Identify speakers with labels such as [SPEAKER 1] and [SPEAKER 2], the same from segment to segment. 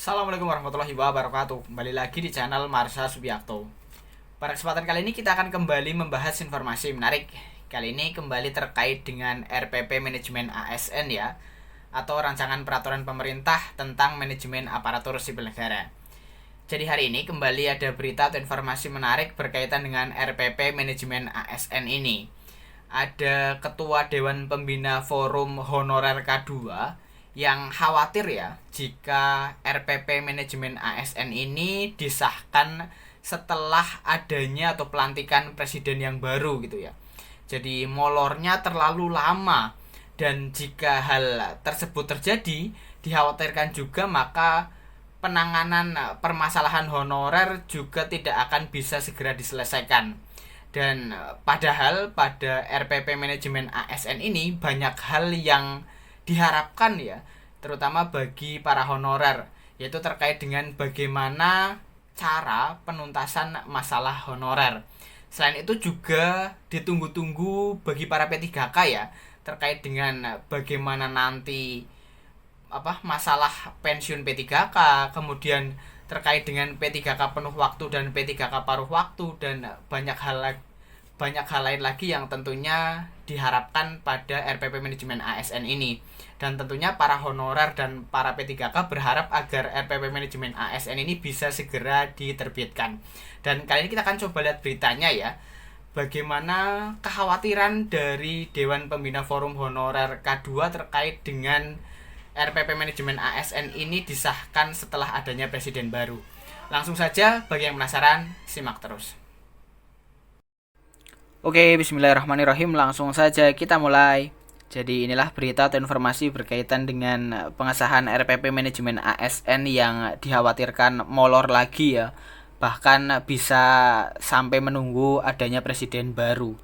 [SPEAKER 1] Assalamualaikum warahmatullahi wabarakatuh. Kembali lagi di channel Marsha Subiakto. Pada kesempatan kali ini kita akan kembali membahas informasi menarik. Kali ini kembali terkait dengan RPP Manajemen ASN ya, atau Rancangan Peraturan Pemerintah tentang Manajemen Aparatur Sipil Negara. Jadi hari ini kembali ada berita atau informasi menarik berkaitan dengan RPP Manajemen ASN ini. Ada Ketua Dewan Pembina Forum Honorer K2 yang khawatir ya jika RPP Manajemen ASN ini disahkan setelah adanya atau pelantikan presiden yang baru gitu ya. Jadi molornya terlalu lama, dan jika hal tersebut terjadi dikhawatirkan juga maka penanganan permasalahan honorer juga tidak akan bisa segera diselesaikan. Dan padahal pada RPP Manajemen ASN ini banyak hal yang diharapkan ya, terutama bagi para honorer, yaitu terkait dengan bagaimana cara penuntasan masalah honorer. Selain itu juga ditunggu-tunggu bagi para P3K ya, terkait dengan bagaimana nanti masalah pensiun P3K, kemudian terkait dengan P3K penuh waktu dan P3K paruh waktu, dan banyak hal lain lagi yang tentunya diharapkan pada RPP Manajemen ASN ini. Dan tentunya para honorer dan para P3K berharap agar RPP Manajemen ASN ini bisa segera diterbitkan. Dan kali ini kita akan coba lihat beritanya ya, bagaimana kekhawatiran dari Dewan Pembina Forum Honorer K2 terkait dengan RPP Manajemen ASN ini disahkan setelah adanya presiden baru. Langsung saja, bagi yang penasaran, simak terus. Oke, bismillahirrahmanirrahim. Langsung saja kita mulai. Jadi inilah berita atau informasi berkaitan dengan pengesahan RPP Manajemen ASN yang dikhawatirkan molor lagi ya. Bahkan bisa sampai menunggu adanya presiden baru.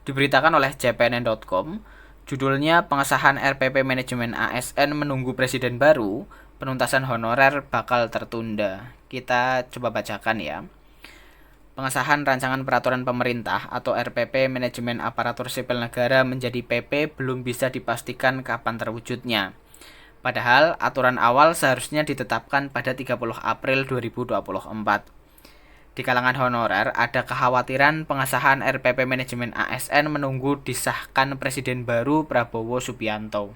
[SPEAKER 1] Diberitakan oleh cpnn.com, judulnya pengesahan RPP Manajemen ASN menunggu presiden baru, penuntasan honorer bakal tertunda. Kita coba bacakan ya. Pengesahan Rancangan Peraturan Pemerintah atau RPP Manajemen Aparatur Sipil Negara menjadi PP belum bisa dipastikan kapan terwujudnya. Padahal aturan awal seharusnya ditetapkan pada 30 April 2024. Di kalangan honorer ada kekhawatiran pengesahan RPP Manajemen ASN menunggu disahkan Presiden baru Prabowo Subianto.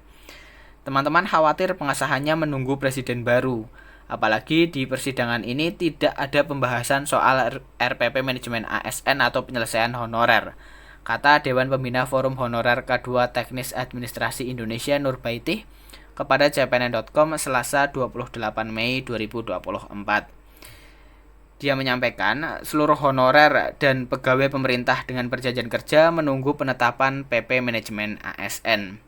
[SPEAKER 1] Teman-teman khawatir pengesahannya menunggu presiden baru. Apalagi di persidangan ini tidak ada pembahasan soal RPP Manajemen ASN atau penyelesaian honorer, kata Dewan Pembina Forum Honorer K2 Teknis Administrasi Indonesia Nurbaitih kepada cpnn.com Selasa 28 Mei 2024. Dia menyampaikan seluruh honorer dan pegawai pemerintah dengan perjanjian kerja menunggu penetapan PP Manajemen ASN.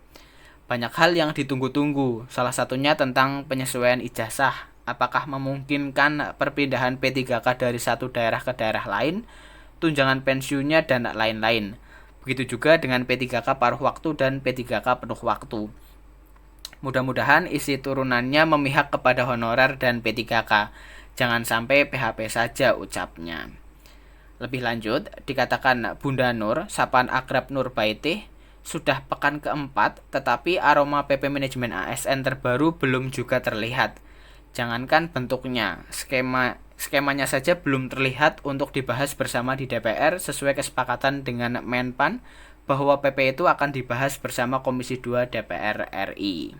[SPEAKER 1] Banyak hal yang ditunggu-tunggu, salah satunya tentang penyesuaian ijazah. Apakah memungkinkan perpindahan P3K dari satu daerah ke daerah lain, tunjangan pensiunnya, dan lain-lain. Begitu juga dengan P3K paruh waktu dan P3K penuh waktu. Mudah-mudahan isi turunannya memihak kepada honorer dan P3K. Jangan sampai PHP saja, ucapnya. Lebih lanjut, dikatakan Bunda Nur, sapaan akrab Nurbaitih, sudah pekan keempat, tetapi aroma PP Manajemen ASN terbaru belum juga terlihat. Jangankan bentuknya, skemanya saja belum terlihat untuk dibahas bersama di DPR sesuai kesepakatan dengan Menpan bahwa PP itu akan dibahas bersama Komisi 2 DPR RI.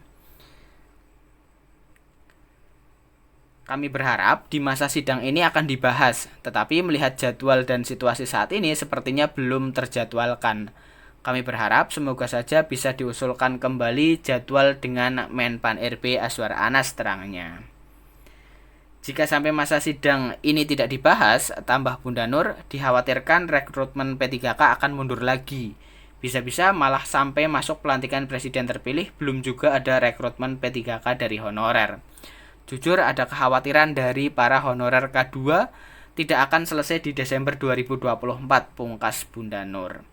[SPEAKER 1] Kami berharap di masa sidang ini akan dibahas, tetapi melihat jadwal dan situasi saat ini sepertinya belum terjadwalkan. Kami berharap semoga saja bisa diusulkan kembali jadwal dengan Menpan RB Azwar Anas, terangnya. Jika sampai masa sidang ini tidak dibahas, tambah Bunda Nur, dikhawatirkan rekrutmen P3K akan mundur lagi. Bisa-bisa malah sampai masuk pelantikan presiden terpilih belum juga ada rekrutmen P3K dari honorer. Jujur ada kekhawatiran dari para honorer K2 tidak akan selesai di Desember 2024, pungkas Bunda Nur.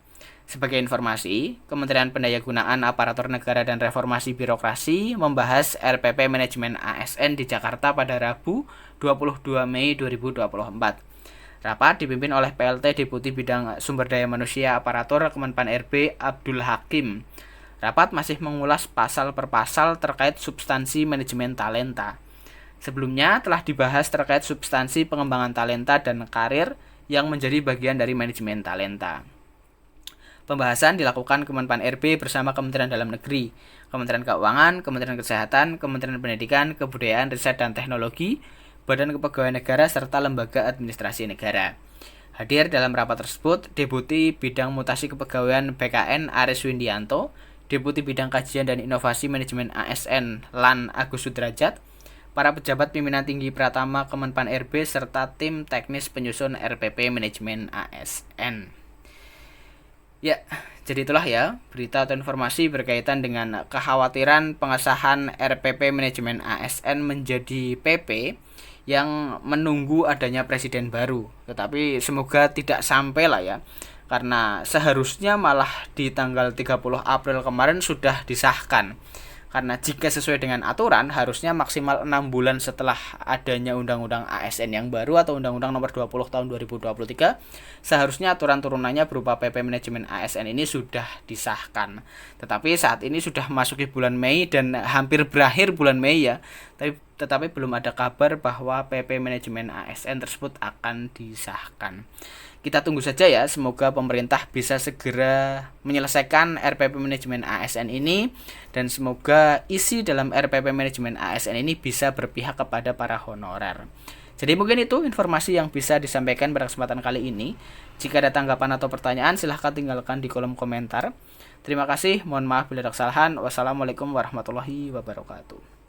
[SPEAKER 1] Sebagai informasi, Kementerian Pendayagunaan Aparatur Negara dan Reformasi Birokrasi membahas RPP Manajemen ASN di Jakarta pada Rabu 22 Mei 2024. Rapat dipimpin oleh PLT Deputi Bidang Sumber Daya Manusia Aparatur Kemenpan RB Abdul Hakim. Rapat masih mengulas pasal per pasal terkait substansi manajemen talenta. Sebelumnya telah dibahas terkait substansi pengembangan talenta dan karir yang menjadi bagian dari manajemen talenta. Pembahasan dilakukan Kemenpan RB bersama Kementerian Dalam Negeri, Kementerian Keuangan, Kementerian Kesehatan, Kementerian Pendidikan, Kebudayaan, Riset dan Teknologi, Badan Kepegawaian Negara, serta Lembaga Administrasi Negara. Hadir dalam rapat tersebut Deputi Bidang Mutasi Kepegawaian BKN Aris Windianto, Deputi Bidang Kajian dan Inovasi Manajemen ASN LAN Agus Sudrajat, para pejabat pimpinan tinggi Pratama Kemenpan RB, serta tim teknis penyusun RPP Manajemen ASN. Ya, jadi itulah ya berita atau informasi berkaitan dengan kekhawatiran pengesahan RPP Manajemen ASN menjadi PP yang menunggu adanya presiden baru. Tetapi semoga tidak sampai lah ya. Karena seharusnya malah di tanggal 30 April kemarin sudah disahkan. Karena jika sesuai dengan aturan harusnya maksimal 6 bulan setelah adanya Undang-Undang ASN yang baru atau Undang-Undang Nomor 20 Tahun 2023, seharusnya aturan turunannya berupa PP Manajemen ASN ini sudah disahkan. Tetapi saat ini sudah masuki bulan Mei dan hampir berakhir bulan Mei ya. Tetapi belum ada kabar bahwa PP Manajemen ASN tersebut akan disahkan. Kita tunggu saja ya, semoga pemerintah bisa segera menyelesaikan RPP Manajemen ASN ini dan semoga isi dalam RPP Manajemen ASN ini bisa berpihak kepada para honorer. Jadi mungkin itu informasi yang bisa disampaikan pada kesempatan kali ini. Jika ada tanggapan atau pertanyaan silahkan tinggalkan di kolom komentar. Terima kasih, mohon maaf bila ada kesalahan. Wassalamualaikum warahmatullahi wabarakatuh.